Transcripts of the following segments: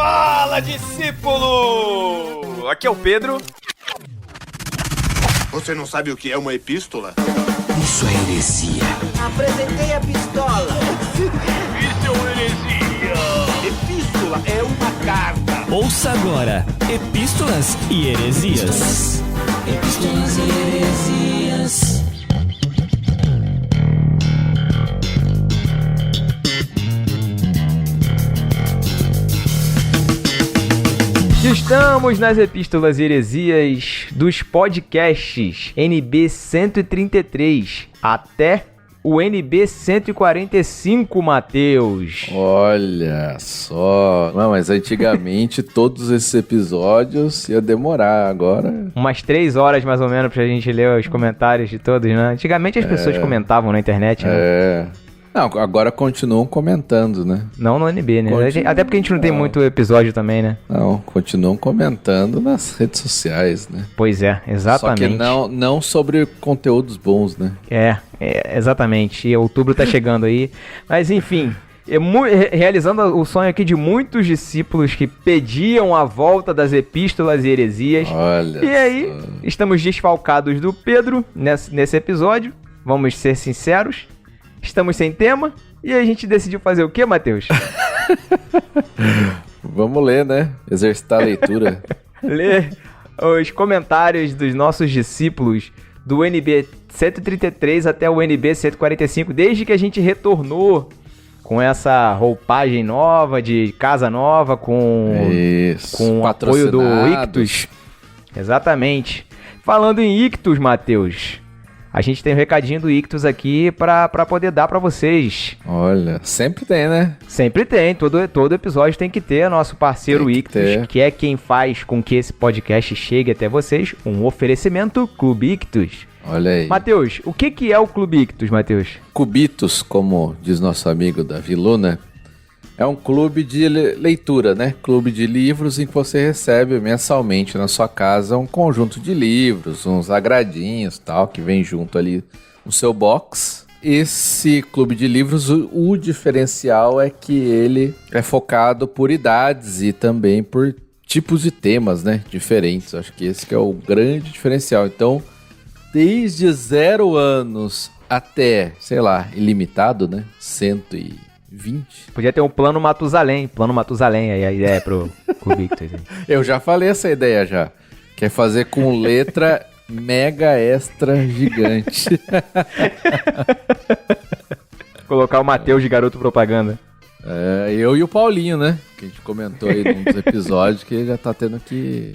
Fala, discípulo! Aqui é o Pedro. Você não sabe o que é uma epístola? Isso é heresia. Apresentei a pistola. Isso é uma heresia! Epístola é uma carta. Ouça agora Epístolas e Heresias. Epístolas e Heresias. Estamos nas Epístolas e Heresias dos podcasts NB 133 até o NB 145, Matheus. Olha só. Não, mas antigamente todos esses episódios ia demorar, agora... Umas 3 horas mais ou menos pra gente ler os comentários de todos, né? Antigamente as pessoas comentavam na internet, né? Não, agora continuam comentando, né? Não no NB, né? Até porque a gente não tem muito episódio também, né? Não, continuam comentando nas redes sociais, né? Pois é, exatamente. Só que não sobre conteúdos bons, né? Exatamente. E outubro tá chegando aí. Mas enfim, realizando o sonho aqui de muitos discípulos que pediam a volta das epístolas e heresias. Olha. E aí, estamos desfalcados do Pedro nesse episódio. Vamos ser sinceros. Estamos sem tema. E a gente decidiu fazer o quê, Matheus? Vamos ler, né? Exercitar a leitura. Ler os comentários dos nossos discípulos do NB 133 até o NB 145, desde que a gente retornou com essa roupagem nova, de casa nova, com o apoio do Ictus. Exatamente. Falando em Ictus, Matheus, a gente tem um recadinho do Ictus aqui pra poder dar pra vocês. Olha, sempre tem, né? Sempre tem, todo episódio tem que ter nosso parceiro Ictus, que é quem faz com que esse podcast chegue até vocês, um oferecimento Clube Ictus. Olha aí. Matheus, o que é o Clube Ictus, Matheus? Cubitos, como diz nosso amigo Davi Luna, é um clube de leitura, né? Clube de livros em que você recebe mensalmente na sua casa um conjunto de livros, uns agradinhos e tal, que vem junto ali no seu box. Esse clube de livros, o diferencial é que ele é focado por idades e também por tipos de temas, né? Diferentes. Acho que esse que é o grande diferencial. Então, desde 0 anos até, sei lá, ilimitado, né? 120. Podia ter um plano Matusalém aí a ideia pro Clube Ictus. Eu já falei essa ideia já. Quer fazer com letra mega extra gigante. Colocar o Matheus de garoto propaganda. Eu e o Paulinho, né? Que a gente comentou aí num dos episódios que ele já tá tendo que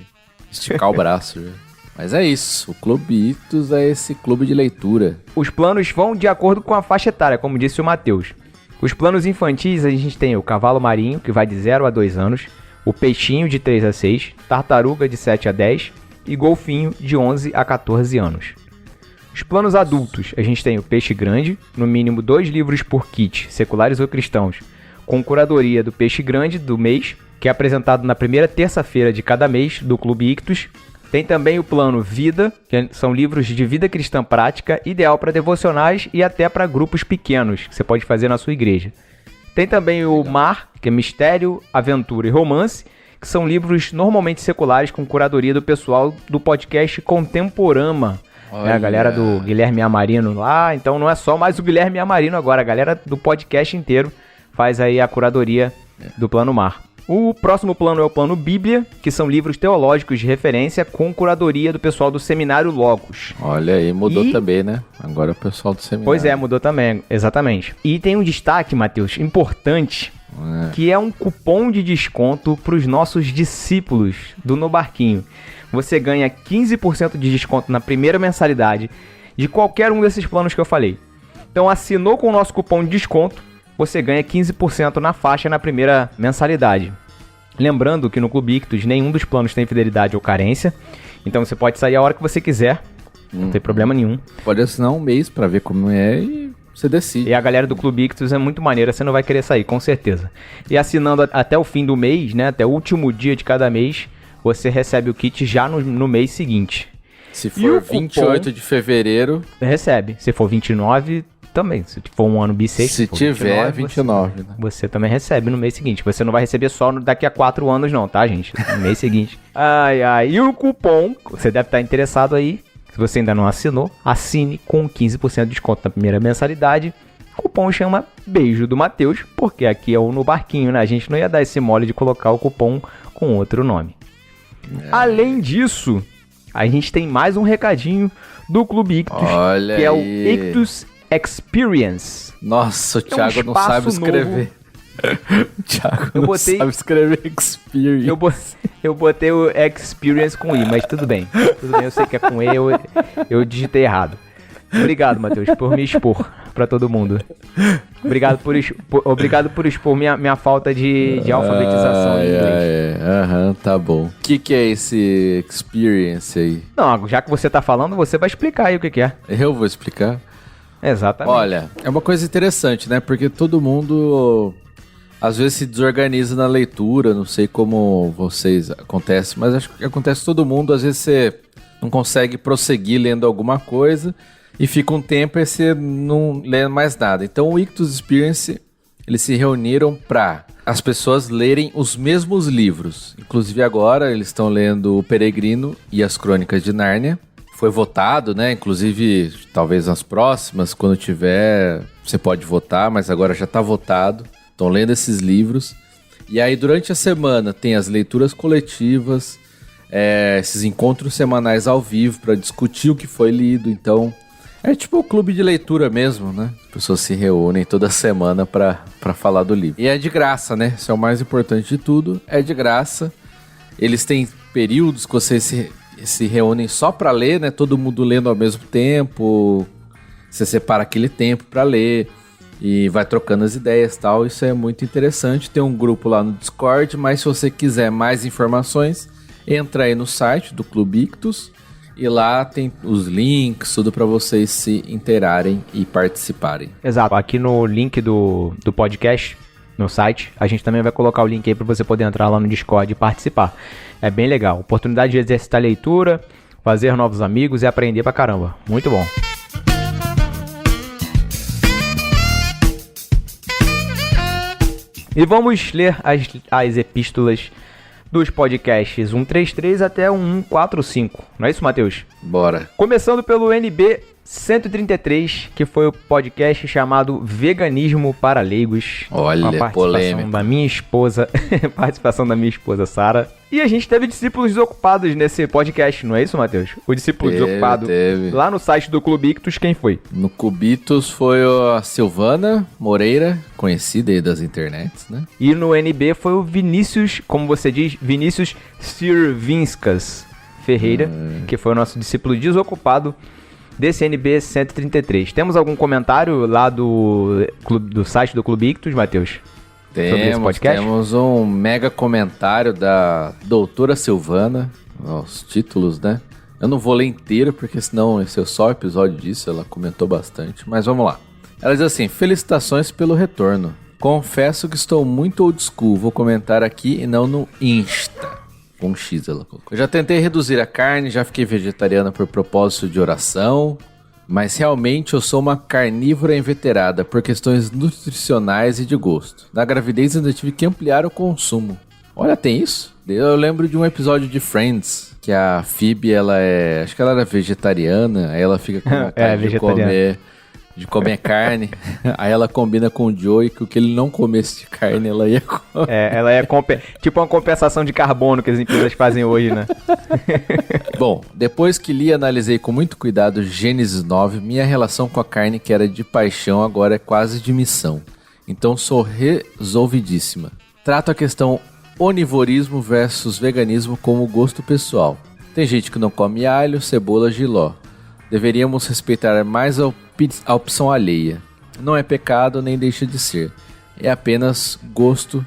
esticar o braço, já. Mas é isso, o Clube Ictus é esse clube de leitura. Os planos vão de acordo com a faixa etária, como disse o Matheus. Os planos infantis, a gente tem o cavalo marinho, que vai de 0 a 2 anos, o peixinho de 3 a 6, tartaruga de 7 a 10 e golfinho de 11 a 14 anos. Os planos adultos, a gente tem o peixe grande, no mínimo 2 livros por kit, seculares ou cristãos, com curadoria do peixe grande do mês, que é apresentado na primeira terça-feira de cada mês do Clube Ictus. Tem também o plano Vida, que são livros de vida cristã prática, ideal para devocionais e até para grupos pequenos, que você pode fazer na sua igreja. Tem também o Mar, que é mistério, aventura e romance, que são livros normalmente seculares com curadoria do pessoal do podcast Contemporama. A galera do Guilherme Amarino lá, então não é só mais o Guilherme Amarino agora, a galera do podcast inteiro faz aí a curadoria do plano Mar. O próximo plano é o plano Bíblia, que são livros teológicos de referência com curadoria do pessoal do Seminário Logos. Olha aí, mudou também, né? Agora é o pessoal do Seminário. Pois é, mudou também, exatamente. E tem um destaque, Matheus, importante, que é um cupom de desconto para os nossos discípulos do No Barquinho. Você ganha 15% de desconto na primeira mensalidade de qualquer um desses planos que eu falei. Então assinou com o nosso cupom de desconto, você ganha 15% na faixa na primeira mensalidade. Lembrando que no Clube Ictus nenhum dos planos tem fidelidade ou carência, então você pode sair a hora que você quiser, não tem problema nenhum. Pode assinar um mês pra ver como é e você decide. E a galera do Clube Ictus é muito maneira, você não vai querer sair, com certeza. E assinando até o fim do mês, né, até o último dia de cada mês, você recebe o kit já no mês seguinte. Se for 28 de fevereiro... Recebe. Se for 29... também. Se for um ano bissexto, Se for tiver 29, né? você também recebe no mês seguinte. Você não vai receber só daqui a 4 anos não, tá, gente? No mês seguinte. E o cupom, você deve estar interessado aí. Se você ainda não assinou, assine com 15% de desconto na primeira mensalidade. O cupom chama Beijo do Matheus, porque aqui é o No Barquinho, né? A gente não ia dar esse mole de colocar o cupom com outro nome. Além disso, a gente tem mais um recadinho do Clube Ictus, Olha que é o aí. Ictus Experience. Nossa, o Thiago não espaço sabe escrever. O Thiago Eu não botei- sabe escrever Experience. Eu botei o Experience com I, mas tudo bem. Tudo bem, eu sei que é com E, eu digitei errado. Obrigado, Matheus, por me expor pra todo mundo. Obrigado por expor minha falta de alfabetização em inglês. Aham, tá bom. O que é esse Experience aí? Não, já que você tá falando, você vai explicar aí o que é. Eu vou explicar. Exatamente. Olha, é uma coisa interessante, né? Porque todo mundo às vezes se desorganiza na leitura, não sei como vocês acontece, mas acho que acontece com todo mundo. Às vezes você não consegue prosseguir lendo alguma coisa e fica um tempo e você não lê mais nada. Então o Ictus Experience, eles se reuniram para as pessoas lerem os mesmos livros. Inclusive agora eles estão lendo O Peregrino e as Crônicas de Nárnia. Foi votado, né? Inclusive, talvez nas próximas, quando tiver, você pode votar, mas agora já está votado. Estão lendo esses livros. E aí, durante a semana, tem as leituras coletivas, esses encontros semanais ao vivo para discutir o que foi lido. Então, é tipo o clube de leitura mesmo, né? As pessoas se reúnem toda semana para falar do livro. E é de graça, né? Isso é o mais importante de tudo. É de graça. Eles têm períodos que você se reúnem só para ler, né? Todo mundo lendo ao mesmo tempo. Você separa aquele tempo para ler e vai trocando as ideias e tal. Isso é muito interessante. Tem um grupo lá no Discord, mas se você quiser mais informações, entra aí no site do Clube Ictus e lá tem os links, tudo para vocês se inteirarem e participarem. Exato. Aqui no link do podcast, no site, a gente também vai colocar o link aí para você poder entrar lá no Discord e participar. É bem legal. Oportunidade de exercitar a leitura, fazer novos amigos e aprender pra caramba. Muito bom. E vamos ler as epístolas dos podcasts 133 até o 145. Não é isso, Matheus? Bora. Começando pelo NB 133, que foi o podcast chamado Veganismo para Leigos. Olha, com a participação polêmico. da minha esposa, participação da minha esposa Sara. E a gente teve discípulos desocupados nesse podcast, não é isso, Matheus? O discípulo desocupado teve. lá no site do Clube Ictus, quem foi? No Cubitos foi a Silvana Moreira, conhecida aí das internets, né? E no NB foi o Vinícius, como você diz, Vinícius Sirvinskas Ferreira, que foi o nosso discípulo desocupado desse NB 133. Temos algum comentário lá do site do Clube Ictus, Matheus? Sobre esse podcast? Temos um mega comentário da doutora Silvana, os títulos, né? Eu não vou ler inteiro, porque senão esse é só o episódio disso, ela comentou bastante, mas vamos lá. Ela diz assim: felicitações pelo retorno. Confesso que estou muito old school, vou comentar aqui e não no Insta. Com um X ela colocou. Eu já tentei reduzir a carne, já fiquei vegetariana por propósito de oração, mas realmente eu sou uma carnívora inveterada por questões nutricionais e de gosto. Na gravidez ainda tive que ampliar o consumo. Olha, tem isso? Eu lembro de um episódio de Friends, que a Phoebe, acho que ela era vegetariana, aí ela fica com vontade de comer carne, aí ela combina com o Joey que o que ele não comesse de carne, ela ia comer. Ela é tipo uma compensação de carbono que as empresas fazem hoje, né? Bom, depois que li e analisei com muito cuidado Gênesis 9, minha relação com a carne, que era de paixão, agora é quase de missão. Então sou resolvidíssima. Trato a questão onivorismo versus veganismo como gosto pessoal. Tem gente que não come alho, cebola, jiló. Deveríamos respeitar mais a opção alheia. Não é pecado nem deixa de ser. É apenas gosto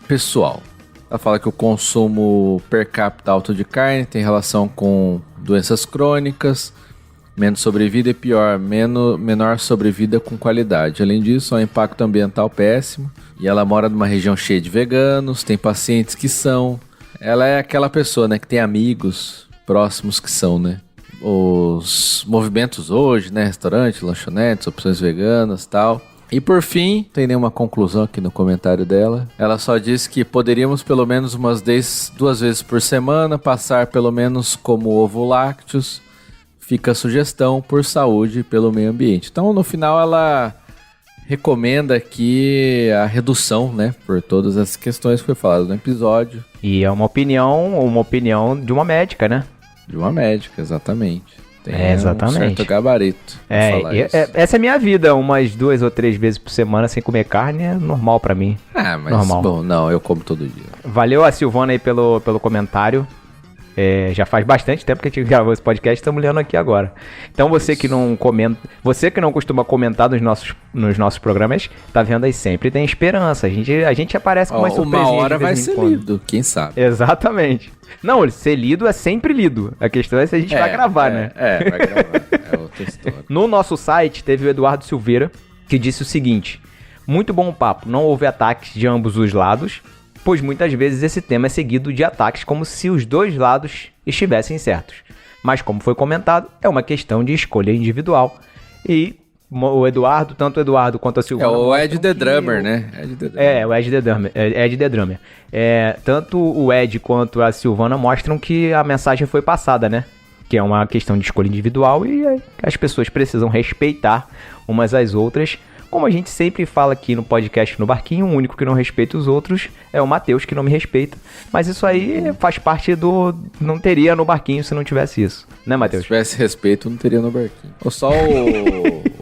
pessoal. Ela fala que o consumo per capita alto de carne tem relação com doenças crônicas, menos sobrevida e pior, menor sobrevida com qualidade. Além disso, há um impacto ambiental péssimo. E ela mora numa região cheia de veganos, tem pacientes que são. Ela é aquela pessoa, né, que tem amigos próximos que são, né? os movimentos hoje, né? Restaurante, lanchonetes, opções veganas e tal. E por fim, não tem nenhuma conclusão aqui no comentário dela. Ela só disse que poderíamos pelo menos umas 2 vezes por semana passar pelo menos como ovo lácteos. Fica a sugestão por saúde e pelo meio ambiente. Então, no final, ela recomenda aqui a redução, né? Por todas as questões que foi falado no episódio. E é uma opinião de uma médica, né? De uma médica, exatamente. Tem exatamente. um certo gabarito pra falar isso. Essa é a minha vida, umas 2 ou 3 vezes por semana sem comer carne é normal pra mim. Ah, mas normal. Bom, não, eu como todo dia. Valeu a Silvana aí pelo comentário. Já faz bastante tempo que a gente gravou esse podcast, estamos lendo aqui agora. Então você que não comenta, você que não costuma comentar nos nossos programas, tá vendo aí, sempre tem esperança. A gente aparece com umas surpresinhas. Uma hora de vez vai em ser quando. lido, quem sabe. Exatamente. Não, ser lido é sempre lido. A questão é se a gente vai gravar, né? Vai gravar. É outra história. No nosso site teve o Eduardo Silveira, que disse o seguinte: muito bom papo, não houve ataques de ambos os lados, pois muitas vezes esse tema é seguido de ataques como se os dois lados estivessem certos. Mas como foi comentado, é uma questão de escolha individual. E o Eduardo, tanto o Eduardo quanto a Silvana... É o Ed The Drummer, né? O Ed The Drummer. Tanto o Ed quanto a Silvana mostram que a mensagem foi passada, né? Que é uma questão de escolha individual e as pessoas precisam respeitar umas às outras. Como a gente sempre fala aqui no podcast No Barquinho, o único que não respeita os outros é o Matheus, que não me respeita. Mas isso aí faz parte do... Não teria No Barquinho se não tivesse isso. Né, Matheus? Se tivesse respeito, não teria No Barquinho. Só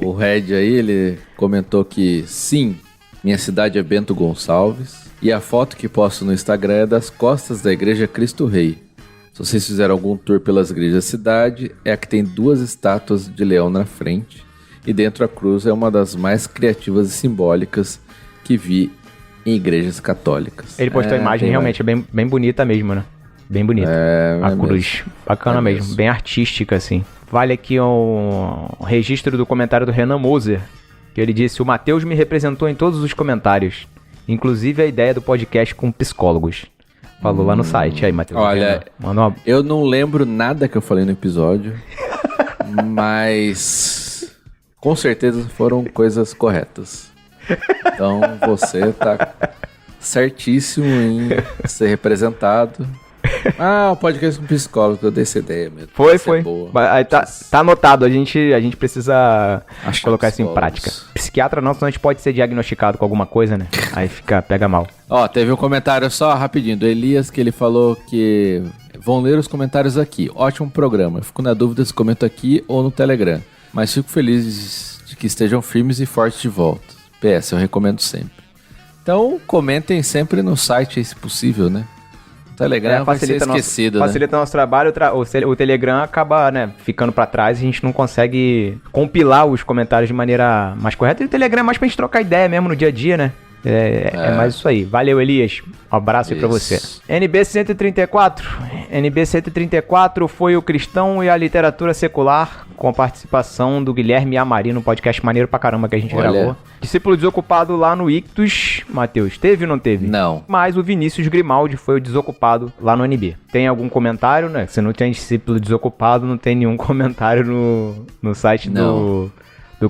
o Red aí, ele comentou que sim, minha cidade é Bento Gonçalves. E a foto que posto no Instagram é das costas da igreja Cristo Rei. Se vocês fizeram algum tour pelas igrejas da cidade, é a que tem 2 estátuas de leão na frente. E dentro a cruz é uma das mais criativas e simbólicas que vi em igrejas católicas. Ele postou a imagem, realmente, é bem bonita mesmo, né? Bem bonita. A cruz. Mesmo. Bacana mesmo. Bem artística, assim. Vale aqui um registro do comentário do Renan Moser, que ele disse: o Matheus me representou em todos os comentários, inclusive a ideia do podcast com psicólogos. Falou lá no site. Aí, Matheus. Olha, eu não lembro nada que eu falei no episódio, mas... com certeza foram coisas corretas. Então você tá certíssimo em ser representado. O podcast com psicólogo, eu dei essa ideia mesmo. Foi. Aí tá anotado, a gente precisa colocar isso em prática. Psiquiatra não, senão a gente pode ser diagnosticado com alguma coisa, né? Aí pega mal. Teve um comentário só rapidinho do Elias, que ele falou que vão ler os comentários aqui. Ótimo programa. Eu fico na dúvida se comento aqui ou no Telegram. Mas fico feliz de que estejam firmes e fortes de volta. PS, eu recomendo sempre. Então, comentem sempre no site, se possível, né? O Telegram vai ser esquecido, né? Facilita nosso trabalho, o Telegram acaba, né, ficando pra trás e a gente não consegue compilar os comentários de maneira mais correta. E o Telegram é mais pra gente trocar ideia mesmo no dia a dia, né? É mais isso aí. Valeu, Elias. Um abraço aí pra você. NB 134. NB 134 foi o Cristão e a Literatura Secular, com a participação do Guilherme Amari, no podcast maneiro pra caramba que a gente gravou. Discípulo desocupado lá no Ictus. Matheus, teve ou não teve? Não. Mas o Vinícius Grimaldi foi o desocupado lá no NB. Tem algum comentário, né? Se não tem discípulo desocupado, não tem nenhum comentário no site do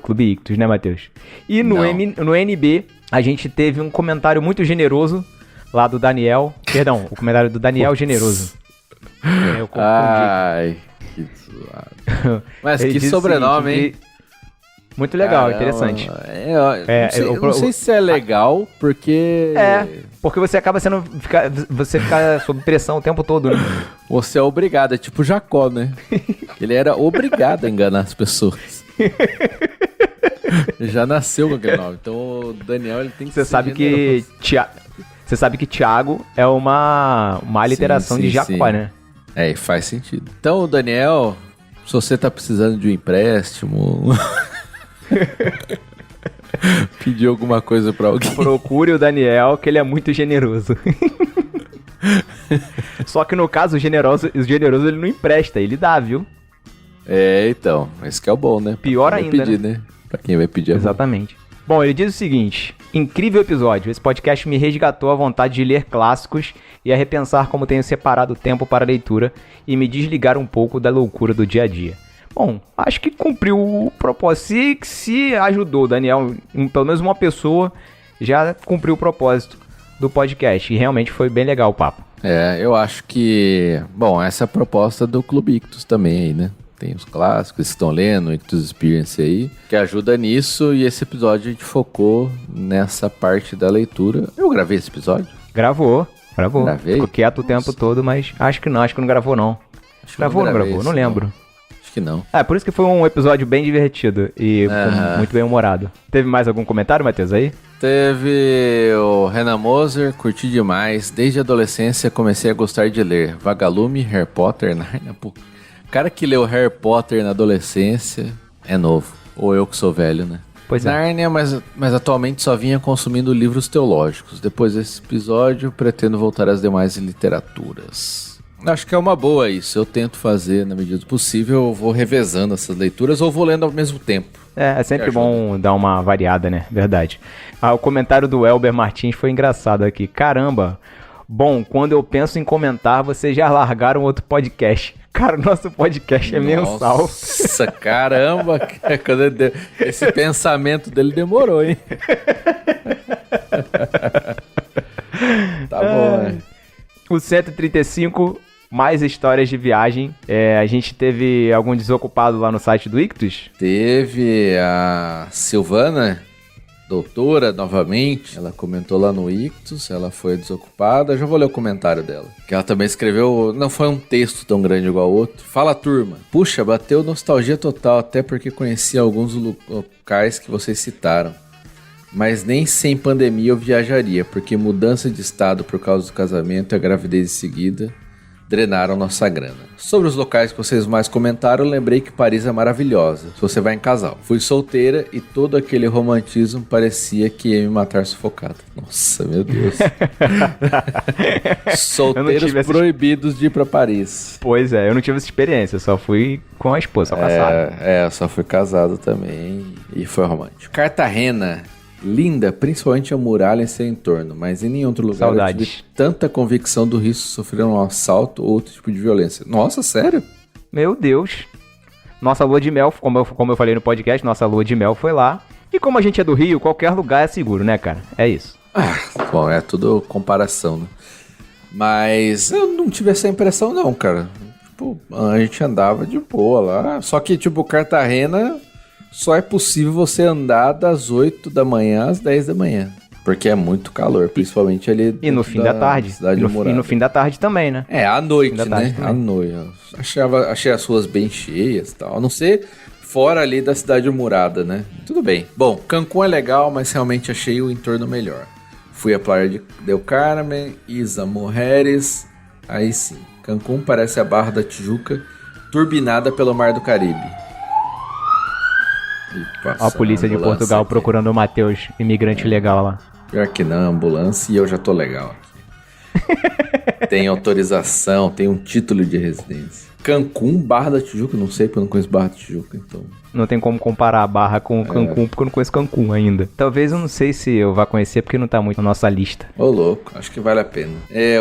Clube Ictus, né, Matheus? E no NB... a gente teve um comentário muito generoso lá do Daniel. Perdão, o comentário do Daniel Generoso. Eu confundi. Ai, que zoado. Mas que sobrenome, hein? Muito legal, interessante. Eu não sei se é legal, porque... porque você acaba você fica sob pressão o tempo todo, né? Você é obrigado, é tipo Jacó, né? Ele era obrigado a enganar as pessoas. Já nasceu com aquele nome. Então o Daniel, ele tem que ser generoso. Você sabe que Thiago é uma aliteração de Jacó, né? Faz sentido. Então, Daniel, se você tá precisando de um empréstimo, pedir alguma coisa pra alguém, procure o Daniel, que ele é muito generoso. Só que no caso, o generoso ele não empresta, ele dá, viu? Então, esse que é o bom, né? Pior ainda, pedir, né? Pra quem vai pedir. Exatamente. Bom, ele diz o seguinte: Incrível episódio. Esse podcast me resgatou a vontade de ler clássicos e a repensar como tenho separado o tempo para a leitura e me desligar um pouco da loucura do dia a dia. Bom, acho que cumpriu o propósito. Se ajudou, Daniel, pelo menos uma pessoa já cumpriu o propósito do podcast. E realmente foi bem legal o papo. Eu acho que... Bom, essa é a proposta do Clube Ictus também aí, né? Tem os clássicos que estão lendo, Ictus Experience aí, que ajuda nisso. E esse episódio a gente focou nessa parte da leitura. Eu gravei esse episódio? Gravou. Gravei? Ficou quieto o tempo todo, mas acho que não gravou não. Gravou ou não gravou? Não lembro. Acho que não. Por isso que foi um episódio bem divertido e muito bem humorado. Teve mais algum comentário, Matheus, aí? Teve o Renan Moser, curti demais. Desde a adolescência comecei a gostar de ler Vagalume, Harry Potter, Narnia. Pô, o cara que leu Harry Potter na adolescência é novo. Ou eu que sou velho, né? Pois é. Narnia, mas atualmente só vinha consumindo livros teológicos. Depois desse episódio, pretendo voltar às demais literaturas. Acho que é uma boa isso. Eu tento fazer, na medida do possível, eu vou revezando essas leituras ou vou lendo ao mesmo tempo. É sempre bom dar uma variada, né? Verdade. O comentário do Elber Martins foi engraçado aqui. Caramba, bom, quando eu penso em comentar, vocês já largaram outro podcast. Cara, o nosso podcast é mensal. Nossa, caramba. Esse pensamento dele demorou, hein? Tá bom, né? O 135... Mais histórias de viagem. A gente teve algum desocupado lá no site do Ictus? Teve a Silvana, doutora, novamente. Ela comentou lá no Ictus, ela foi desocupada. Já vou ler o comentário dela. Que ela também escreveu, não foi um texto tão grande igual o outro. Fala, turma. Puxa, bateu nostalgia total, até porque conheci alguns locais que vocês citaram. Mas nem sem pandemia eu viajaria, porque mudança de estado por causa do casamento e a gravidez em seguida drenaram nossa grana. Sobre os locais que vocês mais comentaram, eu lembrei que Paris é maravilhosa, se você vai em casal. Fui solteira e todo aquele romantismo parecia que ia me matar sufocada. Nossa, meu Deus. Solteiros proibidos de ir pra Paris. Pois é, eu não tive essa experiência, eu só fui com a esposa, só casado. Eu só fui casado também e foi romântico. Cartagena. Linda, principalmente a muralha em seu entorno, mas em nenhum outro lugar eu tive tanta convicção do risco de sofrer um assalto ou outro tipo de violência. Nossa, sério? Meu Deus. Nossa lua de mel, como eu falei no podcast, nossa lua de mel foi lá. E como a gente é do Rio, qualquer lugar é seguro, né, cara? É isso. Bom, é tudo comparação, né? Mas eu não tive essa impressão não, cara. Tipo, a gente andava de boa lá. Só que, tipo, Cartagena... Só é possível você andar das 8 da manhã às 10 da manhã. Porque é muito calor, principalmente ali... E no fim da tarde. E no fim da tarde também, né? À noite, né? À noite. Achei as ruas bem cheias e tal. A não ser fora ali da cidade murada, né? Tudo bem. Bom, Cancún é legal, mas realmente achei o entorno melhor. Fui à praia de Del Carmen, Isla Mujeres. Aí sim. Cancún parece a Barra da Tijuca, turbinada pelo Mar do Caribe. A polícia de Portugal aqui procurando o Matheus, imigrante legal lá. Pior que não, ambulância, e eu já tô legal aqui. Tem autorização, tem um título de residência. Cancún, Barra da Tijuca, não sei porque eu não conheço Barra da Tijuca, então... Não tem como comparar a Barra com Cancún, porque eu não conheço Cancún ainda. Talvez eu não sei se eu vá conhecer, porque não tá muito na nossa lista. Ô louco, acho que vale a pena.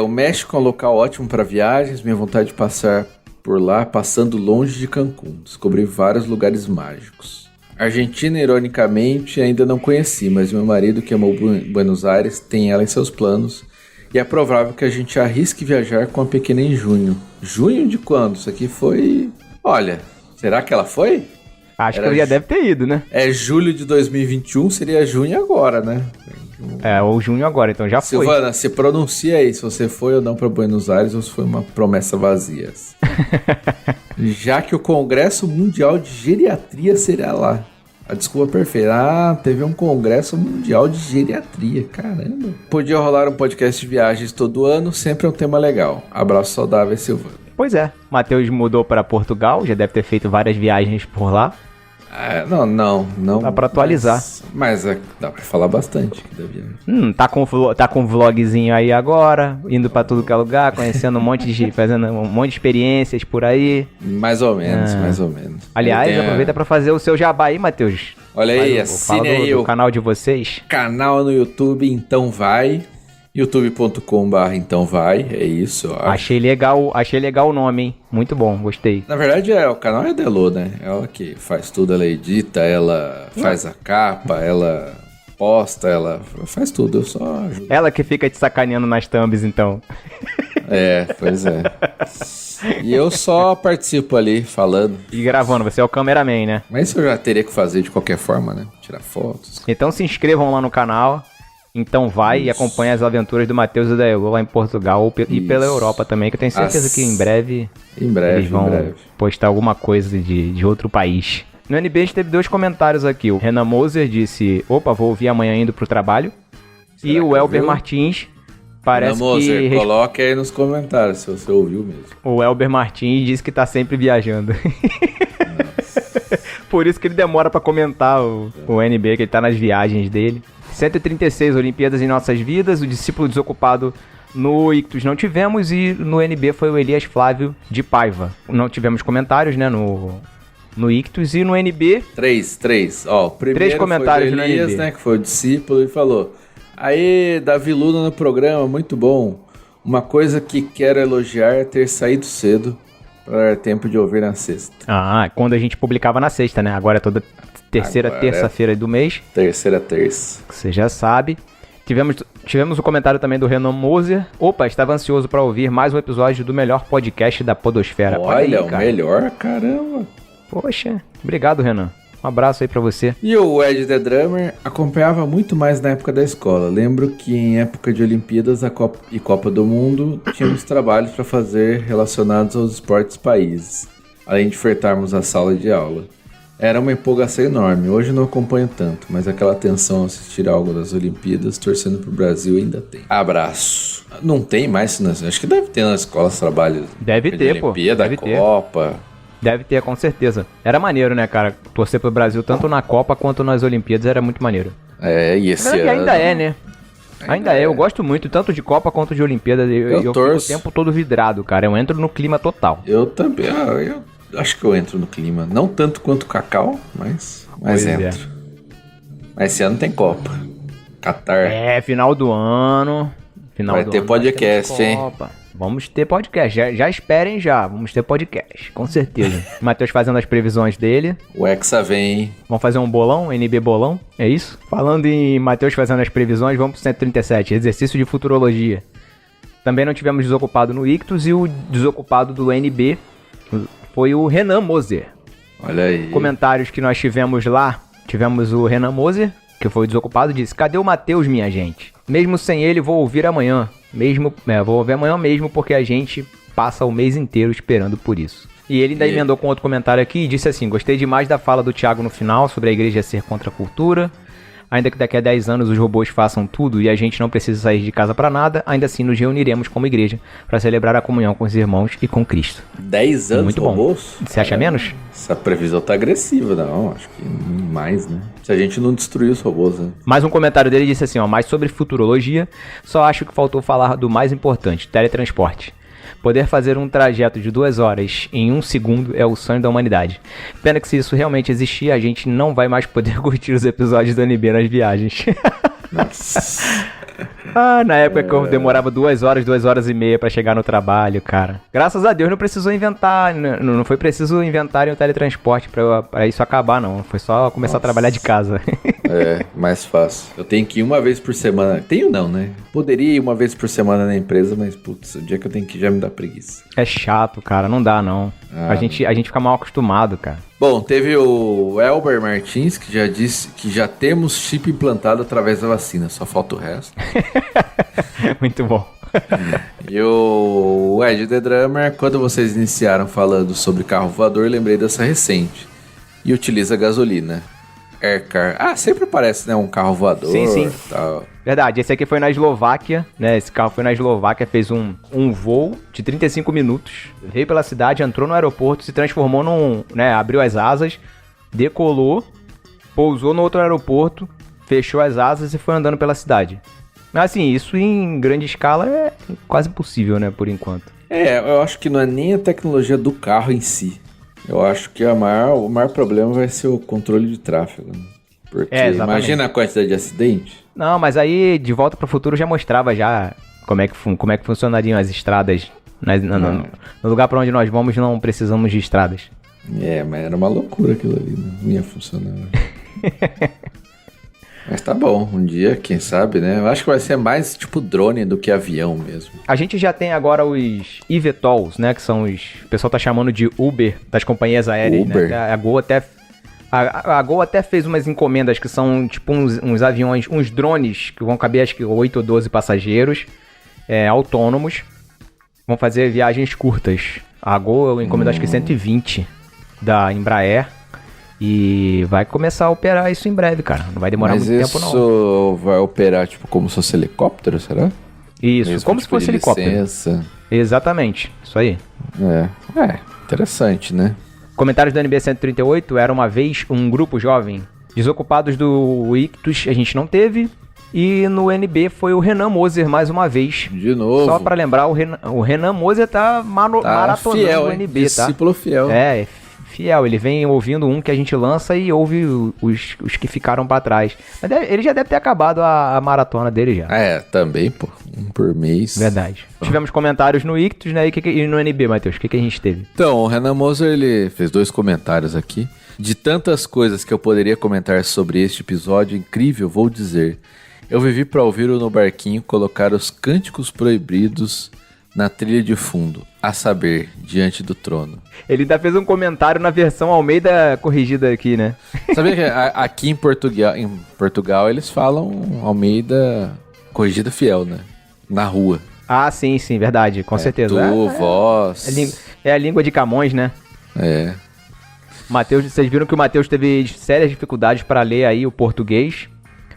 O México é um local ótimo para viagens, minha vontade de passar por lá, passando longe de Cancún. Descobri vários lugares mágicos. Argentina, ironicamente, ainda não conheci, mas meu marido, que amou Buenos Aires, tem ela em seus planos. E é provável que a gente arrisque viajar com a pequena em junho. Junho de quando? Isso aqui foi... Olha, será que ela foi? Acho que ela já deve ter ido, né? Julho de 2021, seria junho agora, né? Ou junho agora, então já foi. Silvana, se pronuncia aí se você foi ou não para Buenos Aires ou se foi uma promessa vazia. Já que o Congresso Mundial de Geriatria será lá. A desculpa perfeita. Teve um Congresso Mundial de Geriatria, caramba. Podia rolar um podcast de viagens todo ano, sempre é um tema legal. Abraço saudável, Silvana. Pois é, Matheus mudou para Portugal, já deve ter feito várias viagens por lá. Não. Dá pra atualizar. Mas dá pra falar bastante da viagem. Tá com um vlogzinho aí agora, indo pra tudo que é lugar, conhecendo fazendo um monte de experiências por aí. Mais ou menos. Aliás, aproveita pra fazer o seu jabá aí, Matheus. Olha aí, Fala assine do aí o canal de vocês. canal no YouTube, Então Vai. youtube.com/, então vai, é isso, ó. Achei legal o nome, hein? Muito bom, gostei. Na verdade, o canal é a Delô, né? Ela que faz tudo, ela edita, ela faz a capa, ela posta, ela faz tudo, eu só ajudo. Ela que fica te sacaneando nas thumbs, então. É, pois é. E eu só participo ali, falando. E gravando, você é o cameraman, né? Mas isso eu já teria que fazer de qualquer forma, né? Tirar fotos. Então se inscrevam lá no canal. Então vai e acompanha as aventuras do Matheus e da Elo lá em Portugal e pela Europa também, que eu tenho certeza que em breve eles vão postar alguma coisa de outro país. No NB a gente teve 2 comentários aqui. O Renan Moser disse, opa, vou ouvir amanhã indo pro trabalho. Será e o que Elber ouviu? Martins parece Renan Moser, que... coloque aí nos comentários se você ouviu mesmo. O Elber Martins disse que tá sempre viajando. Por isso que ele demora pra comentar o NB, que ele tá nas viagens dele. 136 Olimpíadas em Nossas Vidas, o discípulo desocupado no Ictus não tivemos e no NB foi o Elias Flávio de Paiva. Não tivemos comentários, né, no Ictus e no NB... 3. Ó, o primeiro 3 comentários foi do Elias, no NB. né, que foi o discípulo, e falou: aê, Davi Luna no programa, muito bom. Uma coisa que quero elogiar é ter saído cedo para dar tempo de ouvir na sexta. Ah, quando a gente publicava na sexta, né? Agora é toda terça-feira do mês. Terça. Você já sabe. Tivemos o comentário também do Renan Moser. Opa, estava ansioso para ouvir mais um episódio do melhor podcast da podosfera. Olha, aí, o cara. melhor, caramba. Poxa, obrigado, Renan. Um abraço aí pra você. E o Ed The Drummer acompanhava muito mais na época da escola. Lembro que em época de Olimpíadas e Copa do Mundo, tínhamos trabalhos para fazer relacionados aos esportes países, além de ofertarmos a sala de aula. Era uma empolgação enorme. Hoje não acompanho tanto, mas aquela tensão ao assistir algo das Olimpíadas, torcendo pro Brasil, ainda tem. Abraço. Não tem mais, acho que deve ter nas escolas trabalho Deve de ter, pô. Olimpíada, Deve ter. Copa. Deve ter, com certeza. Era maneiro, né, cara? Torcer pro Brasil tanto na Copa quanto nas Olimpíadas era muito maneiro. É, e esse E ano... ainda é, né? Ainda é. Eu gosto muito, tanto de Copa quanto de Olimpíadas. Eu fico o torço. tempo todo vidrado, cara. Eu entro no clima total. Eu também, eu acho que eu entro no clima. Não tanto quanto o Cacau, mas Pois é. entro. Mas esse ano tem Copa. Catar. É, final do ano. Vai ter podcast, nós temos Copa. Vamos ter podcast. Já esperem já. Vamos ter podcast, com certeza. Matheus fazendo as previsões dele. O Hexa vem, hein? Vamos fazer um bolão, NB bolão, é isso? Falando em Matheus fazendo as previsões, vamos pro 137, exercício de futurologia. Também não tivemos desocupado no Ictus e o desocupado do NB foi o Renan Moser. Olha aí. Comentários que nós tivemos lá, tivemos o Renan Moser, que foi o desocupado, disse: cadê o Matheus, minha gente? Mesmo sem ele, vou ouvir amanhã. Vou ouvir amanhã mesmo, porque a gente passa o mês inteiro esperando por isso. E ele ainda emendou com outro comentário aqui e disse assim: gostei demais da fala do Thiago no final sobre a igreja ser contra a cultura. Ainda que daqui a 10 anos os robôs façam tudo e a gente não precisa sair de casa pra nada, ainda assim nos reuniremos como igreja para celebrar a comunhão com os irmãos e com Cristo. 10 anos Muito bom. robôs? Você acha menos? Essa previsão tá agressiva, não. Acho que mais, né? Se a gente não destruir os robôs, né? Mais um comentário dele disse assim, ó: mais sobre futurologia, só acho que faltou falar do mais importante, teletransporte. Poder fazer um trajeto de 2 horas em 1 segundo é o sonho da humanidade. Pena que se isso realmente existir, a gente não vai mais poder curtir os episódios do NB nas viagens. Nossa. Na época que eu demorava 2 horas e meia pra chegar no trabalho, cara. Graças a Deus não precisou inventar, não foi preciso inventarem o teletransporte pra isso acabar, não. Foi só começar a trabalhar de casa. É, mais fácil. Eu tenho que ir uma vez por semana. Tenho não, né? Poderia ir uma vez por semana na empresa, mas putz, o dia que eu tenho que ir já me dá preguiça. É chato, cara, não dá, não. A gente fica mal acostumado, cara. Bom, teve o Elber Martins, que já disse que já temos chip implantado através da vacina, só falta o resto. Muito bom. E o Ed The Drummer, quando vocês iniciaram falando sobre carro voador, lembrei dessa recente. E utiliza gasolina. Aircar. Sempre aparece, né? Um carro voador. Sim. Tal. Verdade, esse aqui foi na Eslováquia, né? Esse carro foi na Eslováquia, fez um voo de 35 minutos, veio pela cidade, entrou no aeroporto, se transformou abriu as asas, decolou, pousou no outro aeroporto, fechou as asas e foi andando pela cidade. Mas assim, isso em grande escala é quase impossível, né, por enquanto. Eu acho que não é nem a tecnologia do carro em si. Eu acho que o maior problema vai ser o controle de tráfego, né? Porque exatamente. imagina a quantidade de acidente. Não, mas aí De Volta para o Futuro já mostrava já como é que funcionariam as estradas. No lugar para onde nós vamos não precisamos de estradas. Mas era uma loucura aquilo ali, não ia funcionar. Mas tá bom, um dia, quem sabe, né? Eu acho que vai ser mais tipo drone do que avião mesmo. A gente já tem agora os eVTOLs, né? Que são os... O pessoal tá chamando de Uber das companhias aéreas, Uber. né? A Gol até fez umas encomendas que são tipo uns aviões, uns drones que vão caber acho que 8 ou 12 passageiros autônomos. Vão fazer viagens curtas. A Gol encomendou acho que 120 da Embraer. E vai começar a operar isso em breve, cara. Não vai demorar muito tempo, não. Mas isso vai operar tipo como se fosse helicóptero, será? Isso, Mesmo como tipo se fosse de helicóptero. licença. Exatamente, isso aí. Interessante, né? Comentários do NB 138, era uma vez um grupo jovem. Desocupados do Ictus, a gente não teve. E no NB foi o Renan Moser mais uma vez. De novo. Só pra lembrar, o Renan Moser tá maratonando fiel, o hein? NB, tá? Discípulo fiel. Fiel. Ele vem ouvindo um que a gente lança e ouve os que ficaram pra trás. Mas ele já deve ter acabado a maratona dele já. Também, pô. Um por mês. Verdade. Tivemos comentários no Ictus, né? E no NB, Matheus. O que a gente teve? Então, o Renan Moser, ele fez 2 comentários aqui. De tantas coisas que eu poderia comentar sobre este episódio incrível, vou dizer... Eu vivi pra ouvir o No Barquinho colocar os cânticos proibidos na trilha de fundo, a saber, Diante do Trono. Ele ainda fez um comentário na versão Almeida corrigida aqui, né? Sabia que aqui em Portugal eles falam Almeida corrigida fiel, né? Na rua. Ah, sim, verdade, com certeza. Vós... É a língua de Camões, né? Mateus, vocês viram que o Matheus teve sérias dificuldades para ler aí o português.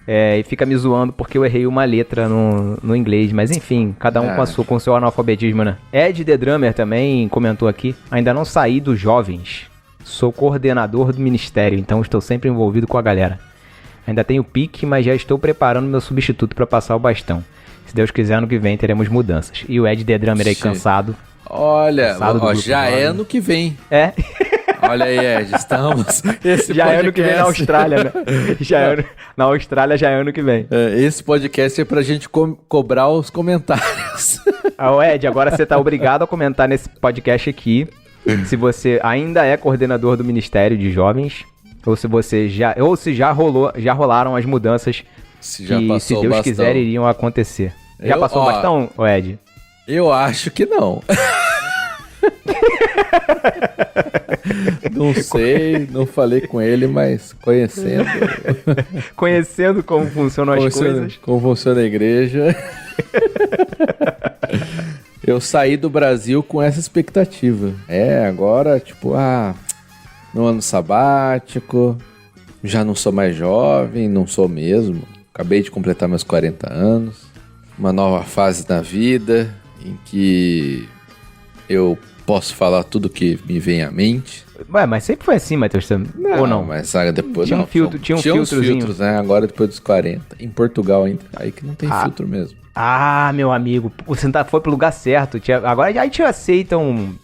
E fica me zoando porque eu errei uma letra no inglês. Mas enfim, cada um com o seu analfabetismo, né? Ed The Drummer também comentou aqui. Ainda não saí dos jovens. Sou coordenador do ministério, então estou sempre envolvido com a galera. Ainda tenho pique, mas já estou preparando meu substituto para passar o bastão. Se Deus quiser, ano que vem teremos mudanças. E o Ed The Drummer aí cansado. Olha, cansado já é ano que vem. Olha aí, Ed, estamos... Já é ano que vem na Austrália, né? Na Austrália já é ano que vem. Esse podcast é pra gente cobrar os comentários. Ed, agora você tá obrigado a comentar nesse podcast aqui se você ainda é coordenador do Ministério de Jovens ou se já rolaram as mudanças se Deus bastão. quiser, iriam acontecer. Já passou o bastão, Ed? Eu acho que não. Não sei, não falei com ele, mas conhecendo como funcionam as coisas. Como funciona a igreja. Eu saí do Brasil com essa expectativa. Agora, tipo, no ano sabático, já não sou mais jovem, não sou mesmo. Acabei de completar meus 40 anos. Uma nova fase na vida em que eu posso falar tudo que me vem à mente. Ué, mas sempre foi assim, Matheus? Ou não? Mas depois tinha tinha uns filtros, né? Agora depois dos 40. Em Portugal ainda. Aí que não tem filtro mesmo. Meu amigo. Você foi pro lugar certo. Agora aí te aceitam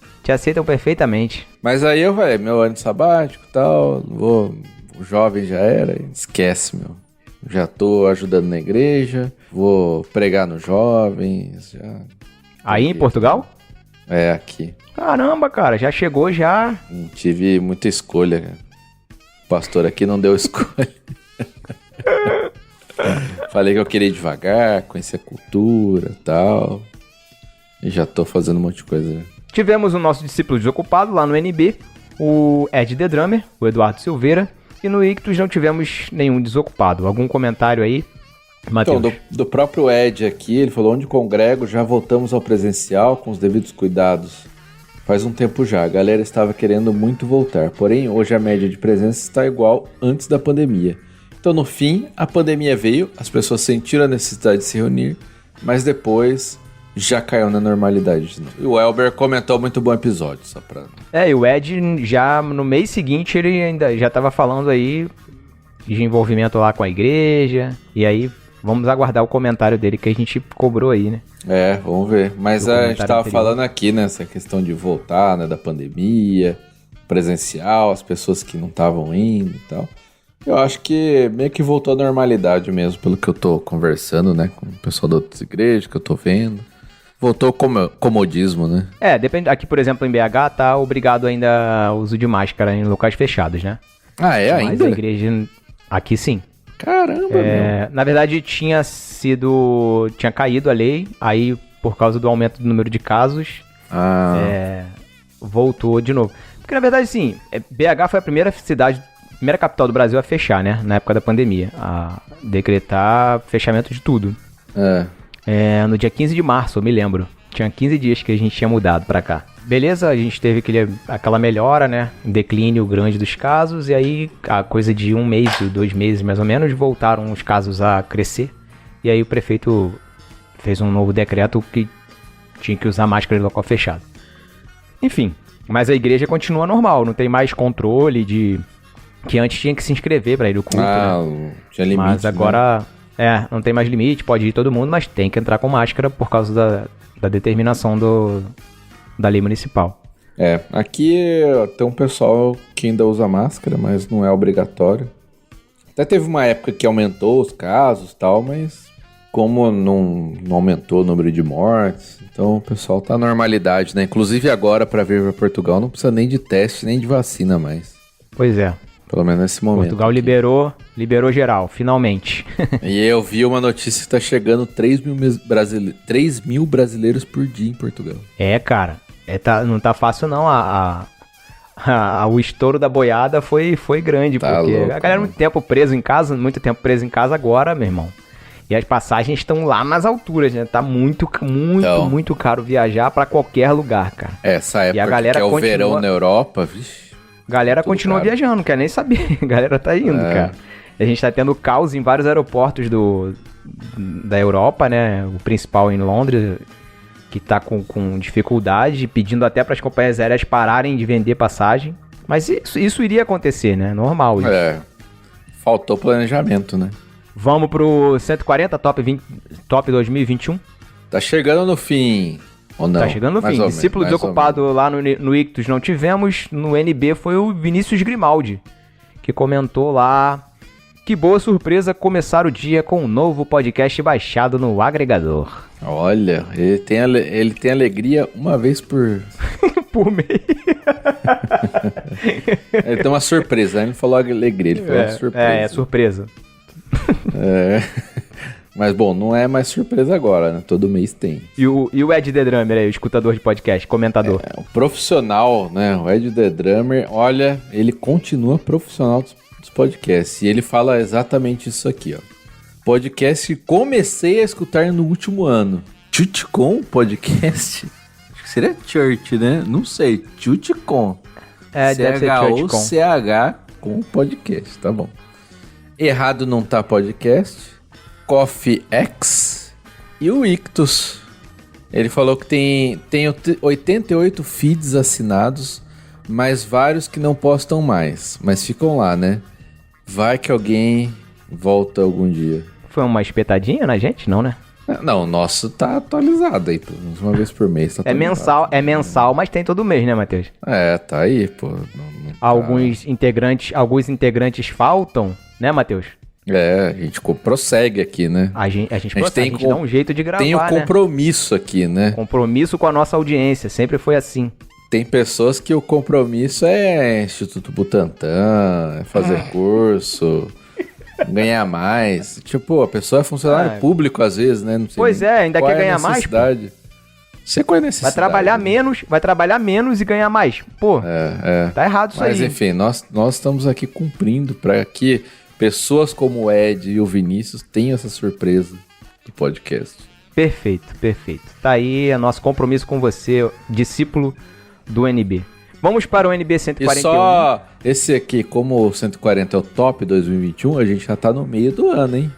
perfeitamente. Mas aí eu falei, meu ano sabático e tal. O jovem já era. Esquece, meu. Já tô ajudando na igreja. Vou pregar nos jovens. Aí em Portugal? Aqui. Caramba, cara, já chegou já. Não tive muita escolha, cara. O pastor aqui não deu escolha. Falei que eu queria ir devagar, conhecer a cultura e tal. E já tô fazendo um monte de coisa. Tivemos o nosso discípulo desocupado lá no NB, o Ed The Drummer, o Eduardo Silveira. E no Ictus não tivemos nenhum desocupado. Algum comentário aí, Matheus? Então, do próprio Ed aqui, ele falou: onde congrego, já voltamos ao presencial com os devidos cuidados. Faz um tempo já, a galera estava querendo muito voltar, porém hoje a média de presença está igual antes da pandemia. Então no fim, a pandemia veio, as pessoas sentiram a necessidade de se reunir, mas depois já caiu na normalidade de novo. E o Elber comentou muito bom episódio, só pra... E o Ed já no mês seguinte ele ainda já estava falando aí de envolvimento lá com a igreja, e aí... Vamos aguardar o comentário dele que a gente cobrou aí, né? Vamos ver. Mas a gente tava falando aqui, né? Essa questão de voltar, né? Da pandemia, presencial, as pessoas que não estavam indo e tal. Eu acho que meio que voltou à normalidade mesmo, pelo que eu tô conversando, né? Com o pessoal das outras igrejas que eu tô vendo. Voltou como comodismo, né? Depende. Aqui, por exemplo, em BH, tá obrigado ainda ao uso de máscara em locais fechados, né? Ah, é Mas ainda? a igreja... Aqui sim. Caramba, meu. Na verdade, tinha caído a lei, aí por causa do aumento do número de casos, voltou de novo. Porque na verdade, sim, BH foi a primeira capital do Brasil a fechar, né? Na época da pandemia, a decretar fechamento de tudo. No dia 15 de março, eu me lembro. Tinha 15 dias que a gente tinha mudado pra cá. Beleza, a gente teve aquela melhora, né? Um declínio grande dos casos. E aí, a coisa de 1 mês, 2 meses mais ou menos, voltaram os casos a crescer. E aí o prefeito fez um novo decreto que tinha que usar máscara em local fechado. Enfim, mas a igreja continua normal. Não tem mais controle de... Que antes tinha que se inscrever pra ir no culto, né? Tinha limite, mas agora... não tem mais limite, pode ir todo mundo, mas tem que entrar com máscara por causa da determinação da lei municipal. Aqui tem um pessoal que ainda usa máscara, mas não é obrigatório. Até teve uma época que aumentou os casos e tal, mas como não aumentou o número de mortes, então o pessoal tá na normalidade, né? Inclusive agora, para vir para Portugal, não precisa nem de teste, nem de vacina mais. Pois é. Pelo menos nesse momento. Portugal liberou geral, finalmente. E eu vi uma notícia que tá chegando 3 mil brasileiros por dia em Portugal. Cara. Não tá fácil não. O estouro da boiada foi grande, tá porque louco, a galera muito tempo preso em casa agora, meu irmão. E as passagens estão lá nas alturas, né? Tá muito caro viajar pra qualquer lugar, cara. Essa época e a galera que é o verão na Europa, vixe. Galera continua viajando, não quer nem saber. A galera tá indo, cara. A gente tá tendo caos em vários aeroportos da Europa, né? O principal em Londres, que tá com dificuldade, pedindo até para as companhias aéreas pararem de vender passagem. Mas isso iria acontecer, né? Normal. Isso. Faltou planejamento, né? Vamos pro 140 Top 2021? Tá chegando no fim. Ou não? Tá chegando no fim. Discípulo desocupado lá no Ictus não tivemos. No NB foi o Vinícius Grimaldi, que comentou lá: que boa surpresa começar o dia com um novo podcast baixado no agregador. Olha, ele tem alegria uma vez por mês. Ele tem uma surpresa, ele não falou alegria, ele falou surpresa. Surpresa. Mas, bom, não é mais surpresa agora, né? Todo mês tem. E o Ed The Drummer aí, o escutador de podcast, comentador? O profissional, né? O Ed The Drummer, olha, ele continua profissional dos podcasts. E ele fala exatamente isso aqui, ó. Podcast que comecei a escutar no último ano. Chutcom podcast? Acho que seria Church, né? Não sei. Chutcom. Deve ser Churchcom. CH com podcast, tá bom. Errado Não Tá Podcast. Coffee X e o Ictus. Ele falou que tem 88 feeds assinados, mas vários que não postam mais, mas ficam lá, né? Vai que alguém volta algum dia. Foi uma espetadinha na gente? Não, né? Não, o nosso tá atualizado aí, pelo menos uma vez por mês. Tá é mensal, mas tem todo mês, né, Matheus? Tá aí, pô. Não tá... Alguns integrantes faltam, né, Matheus? A gente prossegue aqui, né? A gente prossegue, a gente dá um jeito de gravar, tem o compromisso, né? Aqui, né? Compromisso com a nossa audiência, sempre foi assim. Tem pessoas que o compromisso é Instituto Butantan, é fazer curso, ganhar mais. Tipo, a pessoa é funcionário público às vezes, né? Não sei ainda quer ganhar mais, pô. Você qual é a necessidade? Vai trabalhar menos e ganhar mais. Pô, tá errado isso aí. Mas enfim, nós estamos aqui cumprindo para que pessoas como o Ed e o Vinícius tenham essa surpresa do podcast. Perfeito. Tá aí o nosso compromisso com você, discípulo do NB. Vamos para o NB 141. E só esse aqui, como o 140 é o top 2021, a gente já tá no meio do ano, hein?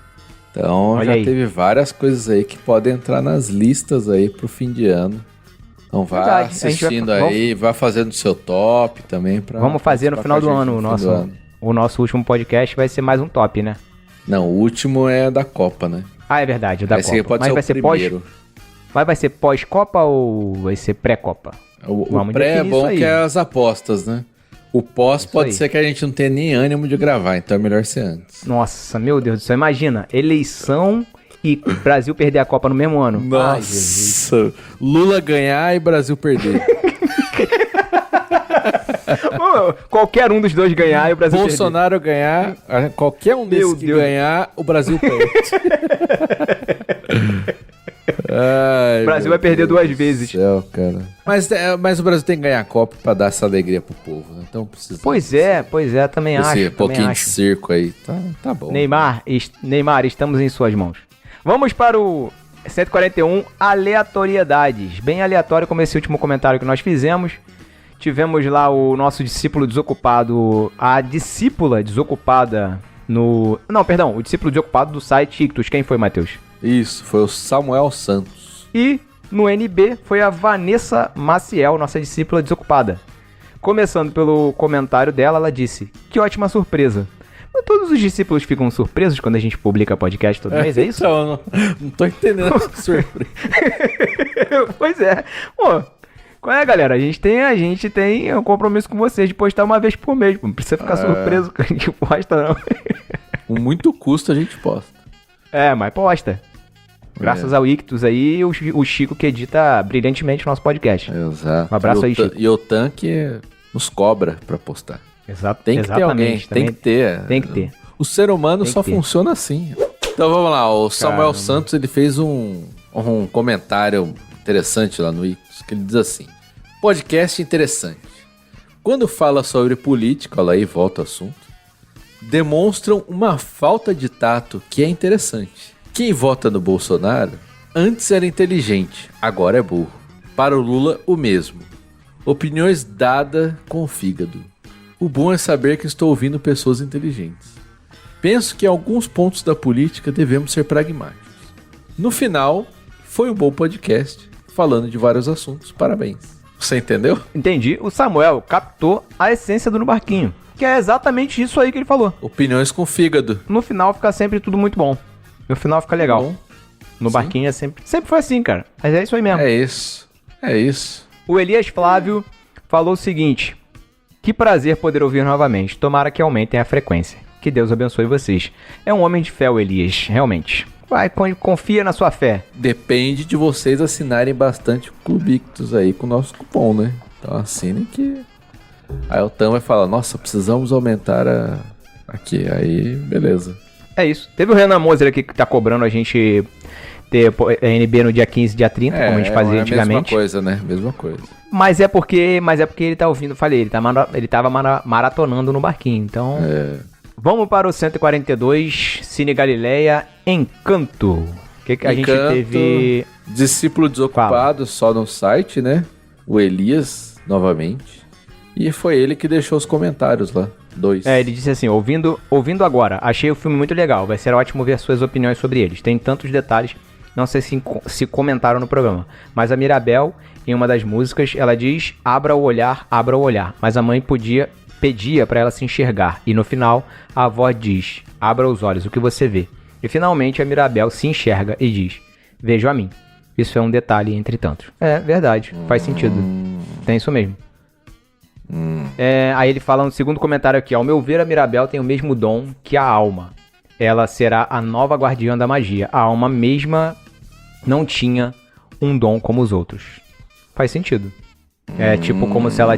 Então teve várias coisas aí que podem entrar nas listas aí pro fim de ano. Então vá assistindo aí, vá fazendo o seu top também. Vamos fazer no final do ano o nosso último podcast vai ser mais um top, né? Não, o último é da Copa, né? É verdade, da Copa. Mas vai ser o primeiro. Vai ser pós-Copa ou vai ser pré-Copa? O pré é bom que é as apostas, né? O pós Isso pode aí. ser que a gente não tenha nem ânimo de gravar, então é melhor ser antes. Nossa, meu Deus do céu. Imagina, eleição e Brasil perder a Copa no mesmo ano. Ai, Jesus. Nossa, Lula ganhar e Brasil perder. Qualquer um dos dois ganhar e o Brasil Bolsonaro ganhar, qualquer um desses Meu que Deus. ganhar, o Brasil perde. Ai, O Brasil meu vai perder Deus 2 do vezes. Céu, cara. Mas o Brasil tem que ganhar a Copa pra dar essa alegria pro povo, né? Então precisa. Pois é, também acho. Esse também pouquinho de acho. circo aí, tá bom. Neymar, estamos em suas mãos. Vamos para o 141, aleatoriedades. Bem aleatório como esse último comentário que nós fizemos. Tivemos lá o nosso discípulo desocupado, a discípula desocupada no... Não, perdão, o discípulo desocupado do site Ictus. Quem foi, Matheus? Isso, foi o Samuel Santos. E no NB foi a Vanessa Maciel, nossa discípula desocupada. Começando pelo comentário dela, ela disse: que ótima surpresa. Mas todos os discípulos ficam surpresos quando a gente publica podcast todo mês, é isso? Então, não tô entendendo essa surpresa. Pois é. Pô, qual é, galera? A gente tem um compromisso com vocês de postar uma vez por mês. Não precisa ficar surpreso que a gente posta, não. Com muito custo a gente posta. É, mas posta. Graças ao Ictus aí, o Chico que edita brilhantemente o nosso podcast. Exato. Um abraço aí, Chico. E o Tanque nos cobra pra postar. Exato. Tem que ter alguém, tem que ter. Tem que ter. O ser humano Tem só que ter. funciona assim. Então vamos lá, o Samuel Santos ele fez um comentário interessante lá no Ictus, que ele diz assim: podcast interessante. Quando fala sobre política, olha aí, volta ao assunto, demonstram uma falta de tato que é interessante. Quem vota no Bolsonaro antes era inteligente, agora é burro. Para o Lula, o mesmo. Opiniões dadas com o fígado. O bom é saber que estou ouvindo pessoas inteligentes. Penso que em alguns pontos da política devemos ser pragmáticos. No final, foi um bom podcast, falando de vários assuntos. Parabéns. Você entendeu? Entendi. O Samuel captou a essência do No Barquinho, que é exatamente isso aí que ele falou. Opiniões com fígado. No final fica sempre tudo muito bom. No final fica legal. Bom, No sim. Barquinho é sempre foi assim, cara. Mas é isso aí mesmo. é isso. É isso. O Elias Flávio falou o seguinte: que prazer poder ouvir novamente. Tomara que aumentem a frequência. Que Deus abençoe vocês. É um homem de fé, o Elias, realmente. Vai, confia na sua fé. Depende de vocês assinarem bastante o Clube Ictus aí com o nosso cupom, né? Então assinem que... Aí o Tam vai falar: nossa, precisamos aumentar aqui. Aí, beleza. É isso. Teve o Renan Moser aqui que tá cobrando a gente ter NB no dia 15, dia 30, como a gente fazia é a antigamente. mesma coisa, né? Mesma coisa. Mas é porque ele tá ouvindo, falei, ele tava maratonando no Barquinho, então... Vamos para o 142, Cine Galileia, Encanto. Que a gente Encanto, teve... Discípulo desocupado só no site, né? O Elias, novamente. E foi ele que deixou os comentários lá. 2. Ele disse assim: ouvindo agora, achei o filme muito legal, vai ser ótimo ver suas opiniões sobre eles. Tem tantos detalhes, não sei se comentaram no programa. Mas a Mirabel, em uma das músicas, ela diz: abra o olhar, mas a mãe pedia para ela se enxergar. E no final, a avó diz: abra os olhos, o que você vê? E finalmente a Mirabel se enxerga e diz: vejo a mim. Isso é um detalhe entre tantos. É verdade, faz sentido. Tem isso mesmo. Aí ele fala no segundo comentário aqui: ao meu ver, a Mirabel tem o mesmo dom que a alma. Ela será a nova guardiã da magia. A alma mesma não tinha um dom como os outros. Faz sentido. É tipo como se ela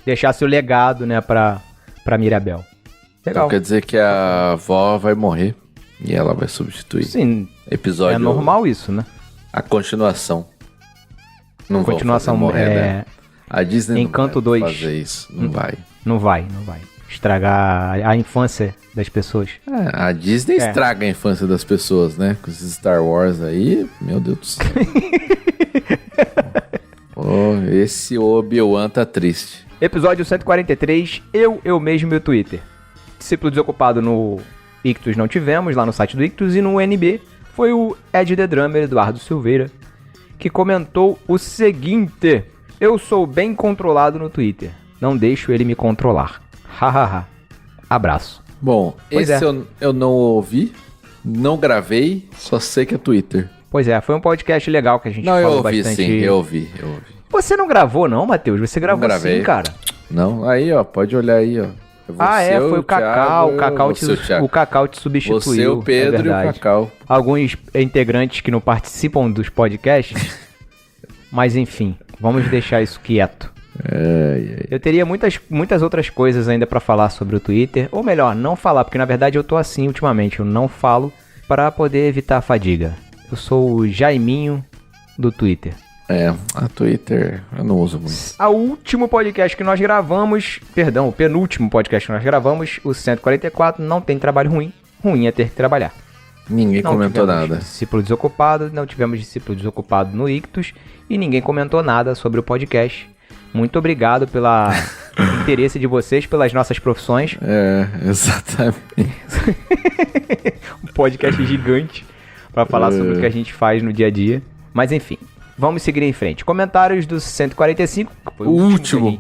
deixasse o legado, né, pra Mirabel. Legal. Então quer dizer que a avó vai morrer e ela vai substituir. Sim, Episódio. é normal isso, né? A continuação. Não vão Continuação fazer morrer, né? A Disney Encanto não vai 2. fazer isso. Não vai. Não vai. Estragar a infância das pessoas. A Disney estraga a infância das pessoas, né? Com esses Star Wars aí, meu Deus do céu. Esse Obi-Wan tá triste. Episódio 143, eu mesmo e o Twitter. Discípulo desocupado no Ictus não tivemos, lá no site do Ictus, e no NB foi o Ed The Drummer, Eduardo Silveira, que comentou o seguinte: eu sou bem controlado no Twitter, não deixo ele me controlar. Hahaha. Abraço. Bom, Pois esse eu não ouvi, não gravei, só sei que é Twitter. Pois é, foi um podcast legal que a gente Não, eu falou ouvi bastante. sim, eu ouvi. Você não gravou não, Matheus? Você gravou Não gravei. sim, cara. Não? Aí, ó, pode olhar aí, ó. Foi o Cacau. Thiago, O Cacau te substituiu. Você, o Pedro e o Cacau. Alguns integrantes que não participam dos podcasts. Mas enfim, vamos deixar isso quieto. Eu teria muitas outras coisas ainda pra falar sobre o Twitter. Ou melhor, não falar, porque na verdade eu tô assim ultimamente. Eu não falo pra poder evitar a fadiga. Eu sou o Jaiminho do Twitter. A Twitter eu não uso muito. O último podcast que nós gravamos, o penúltimo podcast que nós gravamos, o 144, não tem trabalho ruim. Ruim é ter que trabalhar. Ninguém comentou nada. Discípulo desocupado, não tivemos discípulo desocupado no Ictus e ninguém comentou nada sobre o podcast. Muito obrigado pelo interesse de vocês pelas nossas profissões. Exatamente. Um podcast gigante para falar sobre o que a gente faz no dia a dia. Mas enfim, vamos seguir em frente. Comentários do 145, que foi o último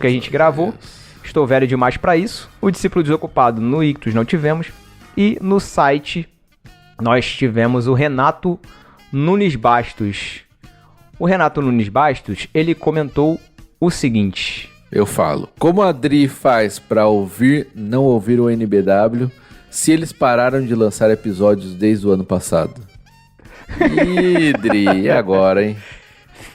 que a gente gravou. Estou velho demais para isso. O discípulo desocupado no Ictus não tivemos. E no site nós tivemos o Renato Nunes Bastos. O Renato Nunes Bastos, ele comentou o seguinte. Eu falo, como a Dri faz pra não ouvir o NBW se eles pararam de lançar episódios desde o ano passado? Ih, Dri, e agora, hein?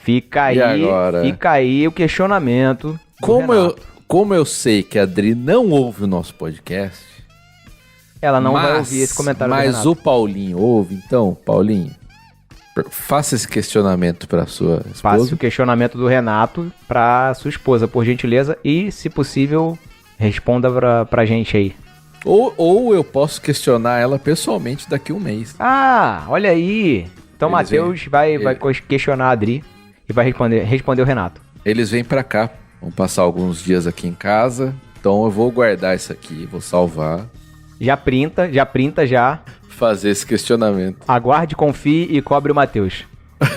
Fica aí o questionamento. Como eu sei que a Dri não ouve o nosso podcast... Ela não vai ouvir esse comentário do Renato. Mas o Paulinho ouve, então, Paulinho, faça esse questionamento para sua esposa. Faça o questionamento do Renato para sua esposa, por gentileza, e, se possível, responda pra gente aí. Ou eu posso questionar ela pessoalmente daqui a um mês. Olha aí. Então, Matheus vai questionar a Adri e vai responder o Renato. Eles vêm pra cá, vão passar alguns dias aqui em casa, então eu vou guardar isso aqui, vou salvar. Já printa. Fazer esse questionamento. Aguarde, confie e cobre o Matheus,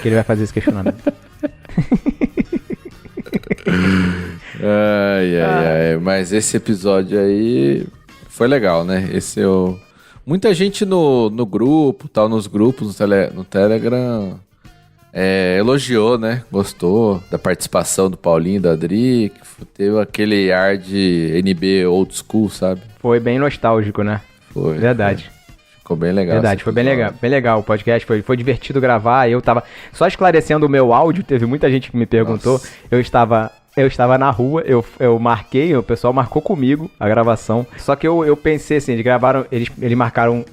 que ele vai fazer esse questionamento. Mas esse episódio aí foi legal, né? Muita gente no grupo, nos grupos no Telegram elogiou, né? Gostou da participação do Paulinho e da Adri, que teve aquele ar de NB old school, sabe? Foi bem nostálgico, né? Foi. Verdade. Ficou bem legal. Verdade, foi bem legal o podcast, foi divertido gravar. Eu tava só esclarecendo o meu áudio, teve muita gente que me perguntou. Nossa. Eu estava na rua, eu marquei, o pessoal marcou comigo a gravação. Só que eu pensei assim, eles marcaram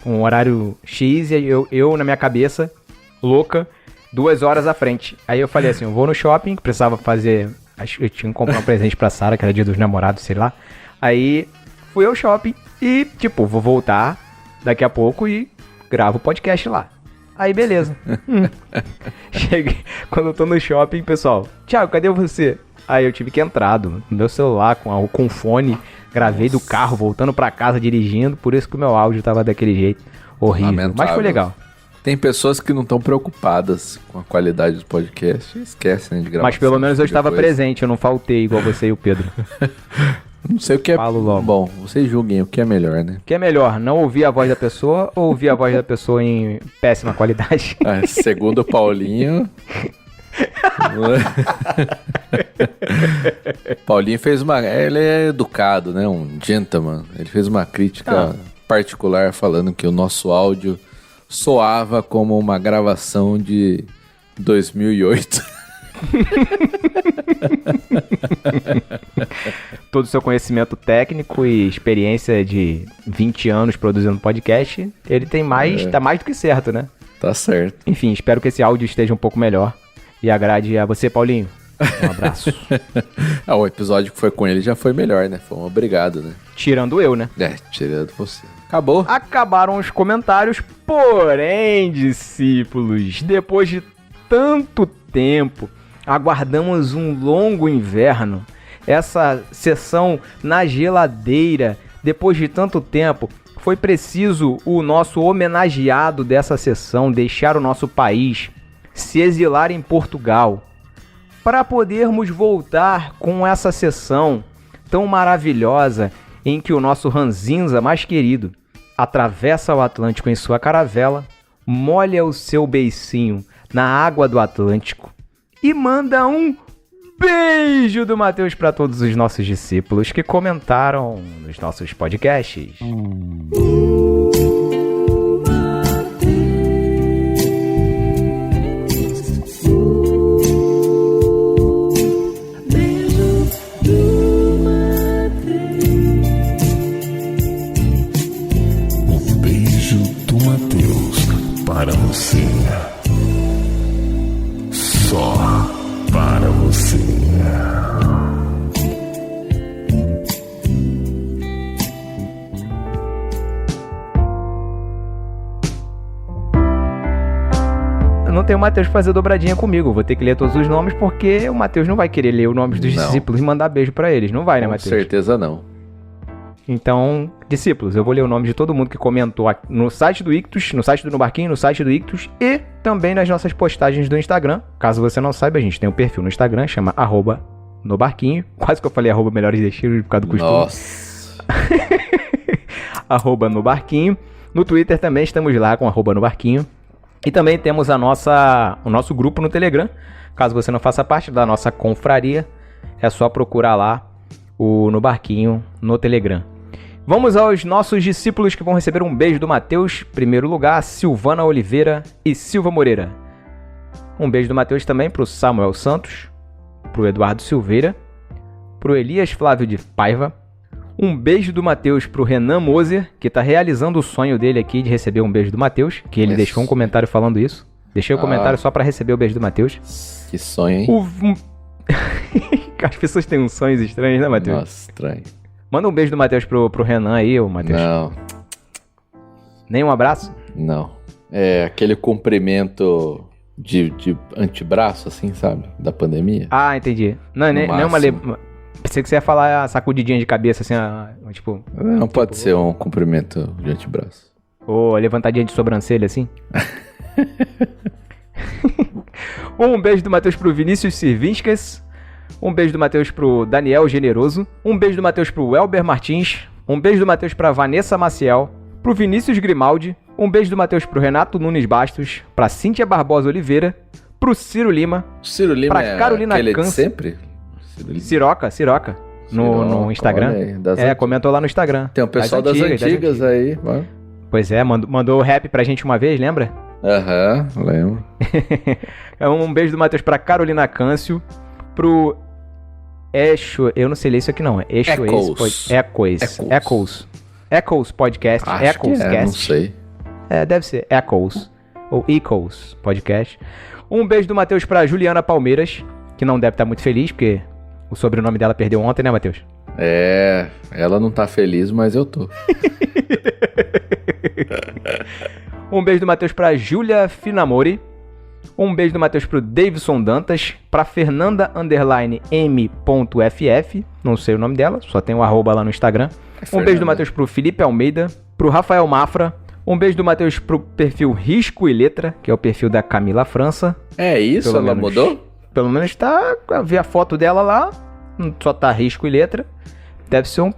um horário X e eu na minha cabeça, louca, 2 horas à frente. Aí eu falei assim, eu vou no shopping, que precisava fazer... Eu tinha que comprar um presente pra Sara, que era dia dos namorados, sei lá. Aí fui ao shopping e, vou voltar daqui a pouco e gravo o podcast lá. Aí, beleza. Cheguei, quando eu tô no shopping, pessoal, Thiago, cadê você? Aí eu tive que entrar no meu celular com fone, gravei do carro, voltando pra casa, dirigindo, por isso que o meu áudio tava daquele jeito, horrível. Lamentável. Mas foi legal. Tem pessoas que não estão preocupadas com a qualidade do podcast e esquecem de gravar. Mas pelo menos eu estava presente, eu não faltei igual você e o Pedro. Não sei o que é bom, vocês julguem o que é melhor, né? O que é melhor, não ouvir a voz da pessoa ou ouvir a voz da pessoa em péssima qualidade? Segundo o Paulinho... Paulinho fez ele é educado, né? Um gentleman. Ele fez uma crítica particular falando que o nosso áudio soava como uma gravação de 2008. Todo o seu conhecimento técnico e experiência de 20 anos produzindo podcast, ele tem tá mais do que certo, né? Tá certo. Enfim, espero que esse áudio esteja um pouco melhor e agrade a você, Paulinho. Um abraço. O episódio que foi com ele já foi melhor, né? Foi um obrigado, né? Tirando eu, né? Tirando você. Acabou. Acabaram os comentários, porém, discípulos, depois de tanto tempo, aguardamos um longo inverno. Essa sessão na geladeira, depois de tanto tempo, foi preciso o nosso homenageado dessa sessão deixar o nosso país, se exilar em Portugal, para podermos voltar com essa sessão tão maravilhosa em que o nosso ranzinza mais querido atravessa o Atlântico em sua caravela, molha o seu beicinho na água do Atlântico e manda um beijo do Matheus para todos os nossos discípulos que comentaram nos nossos podcasts. Um beijo do Matheus para você. Só para você. Eu não tenho o Matheus pra fazer dobradinha comigo. Vou ter que ler todos os nomes porque o Matheus não vai querer ler os nomes dos Não. discípulos e mandar beijo pra eles. Não vai, né, Com Matheus? certeza não. Então, discípulos, eu vou ler o nome de todo mundo que comentou aqui no site do Ictus, no site do No Barquinho, no site do Ictus e também nas nossas postagens do Instagram. Caso você não saiba, a gente tem um perfil no Instagram, chama @nobarquinho. Quase que eu falei @melhores destinos por causa do costume. Nossa. @nobarquinho. No Twitter também estamos lá com @nobarquinho. E também temos o nosso grupo no Telegram. Caso você não faça parte da nossa confraria, é só procurar lá o No Barquinho no Telegram. Vamos aos nossos discípulos que vão receber um beijo do Matheus. Primeiro lugar, Silvana Oliveira e Silva Moreira. Um beijo do Matheus também pro Samuel Santos, pro Eduardo Silveira, pro Elias Flávio de Paiva. Um beijo do Matheus pro Renan Moser, que tá realizando o sonho dele aqui de receber um beijo do Matheus, que ele Isso. deixou um comentário falando isso. Deixei o comentário só pra receber o beijo do Matheus. Que sonho, hein? As pessoas têm uns sonhos estranhos, né, Matheus? Nossa, estranho. Manda um beijo do Matheus pro Renan aí, ô Matheus. Não, Nem um abraço? não. É aquele cumprimento de antebraço, assim, sabe? Da pandemia. Ah, entendi. Não, nem uma... máximo. Pensei que você ia falar a sacudidinha de cabeça, assim, tipo... Não pode ser um cumprimento de antebraço. Ou levantadinha de sobrancelha, assim. Um beijo do Matheus pro Vinícius Sirvinskas. Um beijo do Matheus pro Daniel Generoso. Um beijo do Matheus pro Elber Martins. Um beijo do Matheus pra Vanessa Maciel. Pro Vinícius Grimaldi. Um beijo do Matheus pro Renato Nunes Bastos. Pra Cíntia Barbosa Oliveira. Pro Ciro Lima. Ciro Lima Pra é Carolina aquele de Câncer. sempre? Ciro Lima. Ciroca. No Instagram. Olha aí, das Comentou lá no Instagram. Tem um pessoal das antigas aí. Mano. Pois é, mandou rap pra gente uma vez, lembra? Aham, lembro. Um beijo do Matheus pra Carolina Câncio. Pro Exo, eu não sei ler isso aqui não. Echoes Podcast. Acho Echoes que não sei. Deve ser Echoes. Ou Echoes Podcast. Um beijo do Matheus pra Juliana Palmeiras, que não deve estar muito feliz, porque o sobrenome dela perdeu ontem, né, Matheus? É, ela não tá feliz, mas eu tô. Um beijo do Matheus pra Júlia Finamori. Um beijo do Matheus pro Davidson Dantas. Pra Fernanda _M.ff. Não sei o nome dela, só tem o @ lá no Instagram. Um beijo do Matheus pro Felipe Almeida. Pro Rafael Mafra. Um beijo do Matheus pro perfil Risco e Letra, que é o perfil da Camila França. É isso? Pelo Ela menos. mudou? Pelo menos tá. Vi a foto dela lá. Só tá Risco e Letra. Deve ser um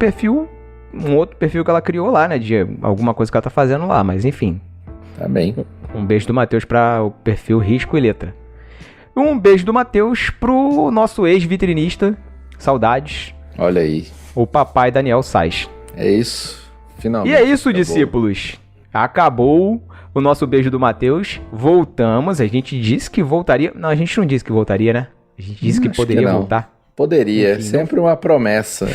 outro perfil que ela criou lá, né? De alguma coisa que ela tá fazendo lá, mas enfim. Tá bem. Um beijo do Matheus para o perfil Risco e Letra. Um beijo do Matheus pro nosso ex-vitrinista, saudades, Olha aí. o papai Daniel Sais. É isso. Finalmente. E é isso, acabou. discípulos. Acabou o nosso beijo do Matheus. Voltamos. A gente disse que voltaria. Não, a gente não disse que voltaria, né? A gente disse que Acho poderia que não. voltar. Poderia, Enfim, sempre uma promessa.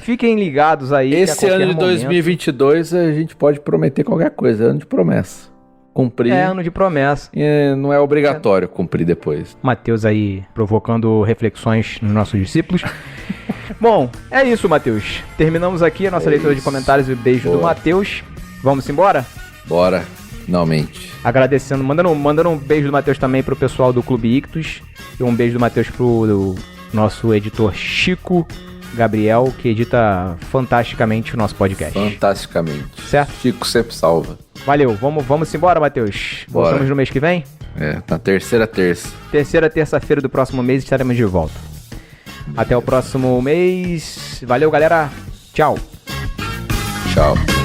Fiquem ligados aí. que a Esse qualquer ano de momento- 2022 a gente pode prometer qualquer coisa, é ano de promessa. Cumprir É ano de promessa. não é obrigatório cumprir depois. Matheus aí provocando reflexões nos nossos discípulos. Bom, é isso, Matheus. Terminamos aqui a nossa leitura de comentários e beijo do Boa. Matheus. Vamos embora? Bora, finalmente. Agradecendo, mandando um beijo do Matheus também pro pessoal do Clube Ictus. E um beijo do Matheus pro nosso editor Chico Gabriel, que edita fantasticamente o nosso podcast. Fantasticamente. Certo? Chico sempre salva. Valeu, vamos embora, Matheus. Bora. Voltamos no mês que vem? Na terceira terça. Terceira terça-feira do próximo mês estaremos de volta. Até o próximo mês. Valeu, galera. Tchau. Tchau.